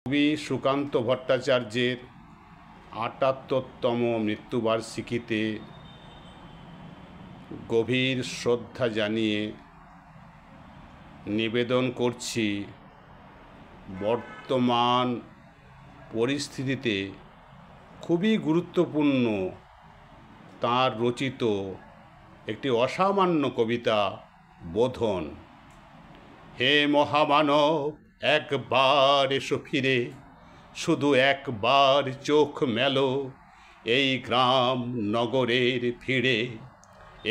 কবি সুকান্ত ভট্টাচার্যের ৭৮তম মৃত্যুবার্ষিকীতে গভীর শ্রদ্ধা জানিয়ে নিবেদন করছি বর্তমান পরিস্থিতিতে খুবই গুরুত্বপূর্ণ তাঁর রচিত একটি অসামান্য কবিতা বোধন। হে মহামানব, একবার এসো ফিরে, শুধু একবার চোখ মেলো এই গ্রাম নগরের ভিড়ে।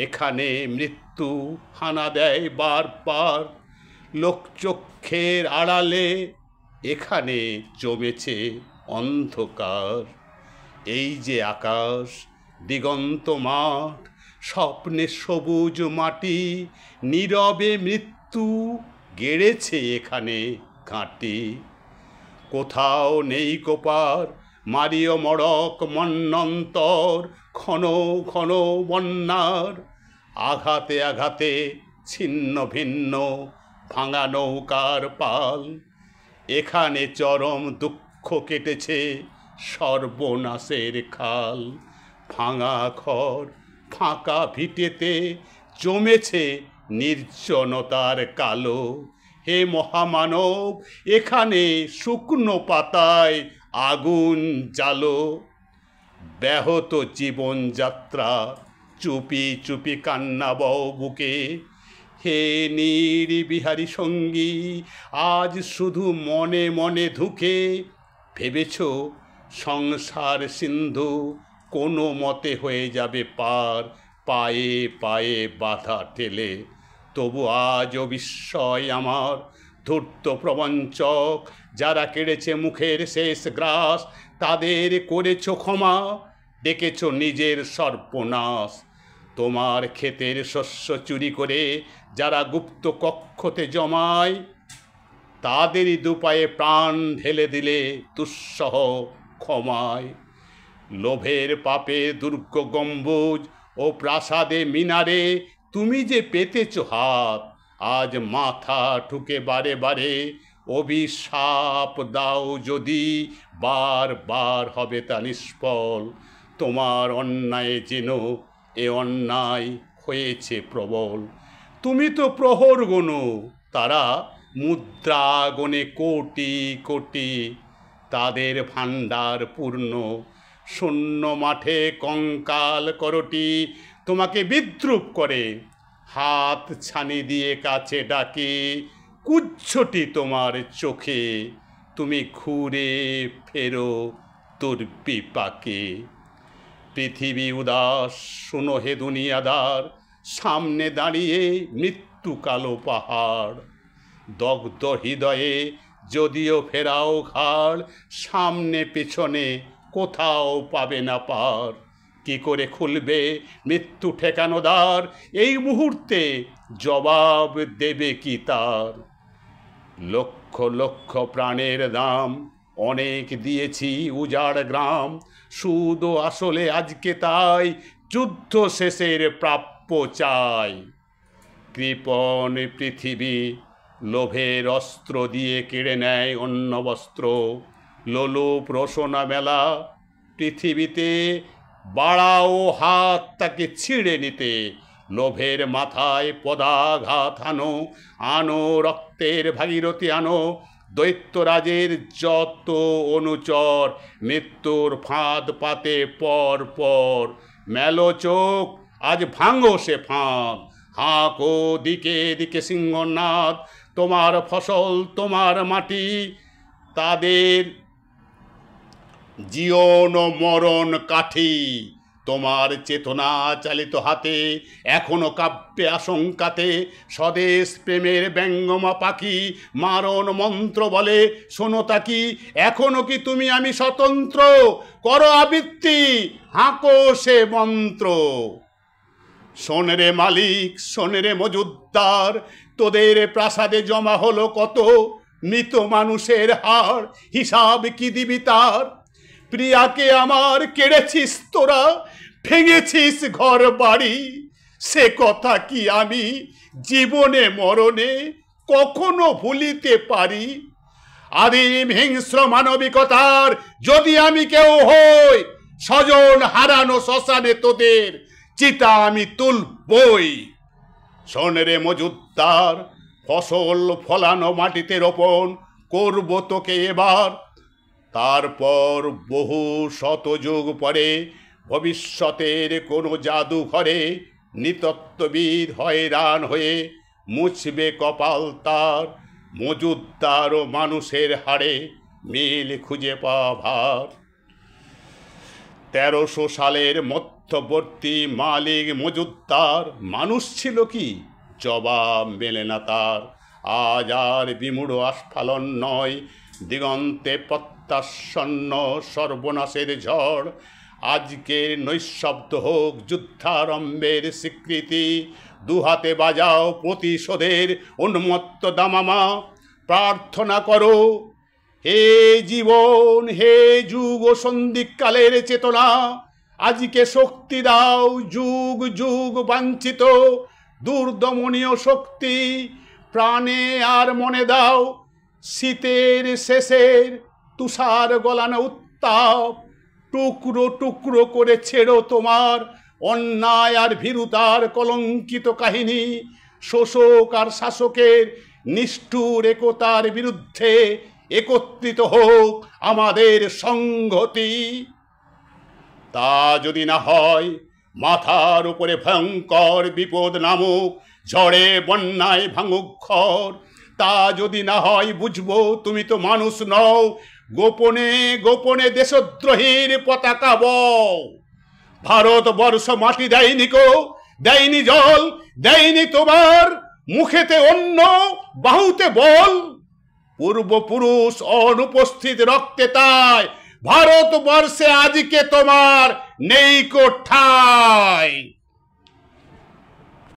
এখানে মৃত্যু হানা দেয় বারবার লোকচক্ষের আড়ালে, এখানে জমেছে অন্ধকার। এই যে আকাশ, দিগন্ত মাঠ, স্বপ্নে সবুজ মাটি, নীরবে মৃত্যু গেড়েছে এখানে ঘাঁটি। কোথাও নেই কোপার, মারিও মড়ক মন্বন্তর, ঘন ঘন বন্যার আঘাতে আঘাতে ছিন্ন ভিন্ন ভাঙা নৌকার পাল। এখানে চরম দুঃখ কেটেছে সর্বনাশের খাল। ভাঙা ঘর, ফাঁকা ভিটেতে জমেছে নির্জনতার কালো। হে মহামানব, এখানে শুকনো পাতায় আগুন জ্বালো। ব্যাহত জীবনযাত্রা, চুপি চুপি কান্না বও বুকে। হে নির্বিহারী সঙ্গী, আজ শুধু মনে মনে ধুকে। ভেবেছ সংসার সিন্ধু কোনো মতে হয়ে যাবে পার, পায়ে পায়ে বাধা ঠেলে। তবু আজও বিস্ময় আমার, ধূর্ত প্রবঞ্চক যারা কেড়েছে মুখের শেষ গ্রাস, তাদের করেছ ক্ষমা, ডেকেছ নিজের সর্বনাশ। তোমার ক্ষেতের শস্য চুরি করে যারা গুপ্ত কক্ষতে জমায়, তাদেরই দুপায়ে প্রাণ ঢেলে দিলে দুঃসহ ক্ষমায়। লোভের পাপে দুর্গ গম্বুজ ও প্রাসাদে মিনারে তুমি যে পেতেছ হাত, আজ মাথা ঠুকে বারে বারে অভিশাপ দাও যদি, বার বার হবে তা নিষ্ফল। তোমার অন্যায় যেন এ অন্যায় হয়েছে প্রবল। তুমি তো প্রহর গোনো, তারা মুদ্রা গণে কোটি কোটি। তাদের ভাণ্ডার পূর্ণ, শূন্য মাঠে কঙ্কাল করটি তোমাকে বিদ্রুপ করে। হাত ছানি দিয়ে কাছে ডাকে, কুজ্ঝটি তোমার চোখে। তুমি ঘুরে ফেরো তোর বিপাকে। পৃথিবী উদাস, শোনো হে দুনিয়াদার, সামনে দাঁড়িয়ে মৃত্যু কালো পাহাড়। দগ্ধ হৃদয়ে যদিও ফেরাও ঘাড়, সামনে পেছনে কোথাও পাবে না পার। কি করে খুলবে মৃত্যু ঠেকানো দ্বার, এই মুহূর্তে জবাব দেবে কি তার? লক্ষ লক্ষ প্রাণের দাম অনেক দিয়েছি উজাড় গ্রাম, সুদ ও আসলে আজকে তাই যুদ্ধ শেষের প্রাপ্য চাই। কৃপণ পৃথিবী লোভের অস্ত্র দিয়ে কেড়ে নেয় অন্য বস্ত্র। লোলুপ রসনা মেলা পৃথিবীতে, বাড়াও হাত তাকে ছিঁড়ে নিতে। লোভের মাথায় পদাঘাত আনো, আনো রক্তের ভাগীরথী আনো। দৈত্যরাজের যত অনুচর মৃত্যুর ফাঁদ পাতে পর পর। মেলো চোখ, আজ ভাঙো সে ফাঁদ, হাঁকো দিকে দিকে সিংহনাদ। তোমার ফসল, তোমার মাটি, তাদের জীবন ও মরণ কাঠি। তোমার চেতনা চালিত হাতে এখনো কাব্যে আশঙ্কাতে স্বদেশ প্রেমের ব্যঙ্গমা পাখি মারণ মন্ত্র বলে শোনো তাকি। এখনো কি তুমি আমি স্বতন্ত্র, করো আবৃত্তি, হাঁকো সে মন্ত্র। শোন রে মালিক, শোন রে মজুদ্দার, তোদের প্রাসাদে জমা হলো কত মৃত মানুষের হাড়, হিসাব কি দিবি তার? প্রিয়াকে আমার কেড়েছিস তোরা, ভেঙেছিস ঘর বাড়ি, সে কথা কি আমি জীবনে মরণে কখনো ভুলিতে পারি? আদিম হিংস্র মানবিকতার যদি আমি কেউ হই, স্বজন হারানো শ্মশানে তোদের চিতা আমি তুলবই। শোন রে মজুদ্দার, ফসল ফলানো মাটিতে রোপণ করব তোকে এবার, তারপর বহু শতযুগ পরে ভবিষ্যতের কোনো জাদুঘরে নৃতত্ত্ববিদ হয়রান হয়ে মুছবে কপাল তার, মজুদ্দার ও মানুষের হাড়ে মিল খুঁজে পাওয়া ভার। 1300 সালের মধ্যবর্তী মালিক মজুদ্দার মানুষ ছিল কি? জবাব মেলে না তার। আজ আর বিমূঢ় আস্ফালন নয়, দিগন্তে প্রত্যাসন্ন সর্বনাশের ঝড়। আজকের নৈশব্দ হোক যুদ্ধারম্ভের স্বীকৃতি, দুহাতে বাজাও প্রতিশোধের উন্মত্ত দামামা। প্রার্থনা করো হে জীবন, হে যুগ ও সন্ধিকালের চেতনা, আজকে শক্তি দাও যুগ যুগ বাঞ্ছিত দুর্দমনীয় শক্তি। প্রাণে আর মনে দাও শীতের শেষের তুষার গলানো উত্তাপ। টুকরো টুকরো করে ছেড়ো তোমার অন্যায় আর ভীরুতার কলঙ্কিত কাহিনী। শোষক আর শাসকের নিষ্ঠুর একতার বিরুদ্ধে একত্রিত হোক আমাদের সংহতি। তা যদি না হয়, মাথার উপরে ভয়ঙ্কর বিপদ নামুক, ঝড়ে বন্যায় ভাঙুক ঘর। তা যদি না হয়, বুঝবো তুমি তো মানুষ নও, গোপনে গোপনে দেশদ্রোহীর পতাকা বও। ভারতবর্ষ মাটি দেয়নি কো, দেয়নি জল, দেয়নি তোমার মুখেতে অন্ন, বাহুতে বল। পূর্বপুরুষ অনুপস্থিত রক্তে তাই ভারতবর্ষে আজকে তোমার নেই কো ঠাঁই।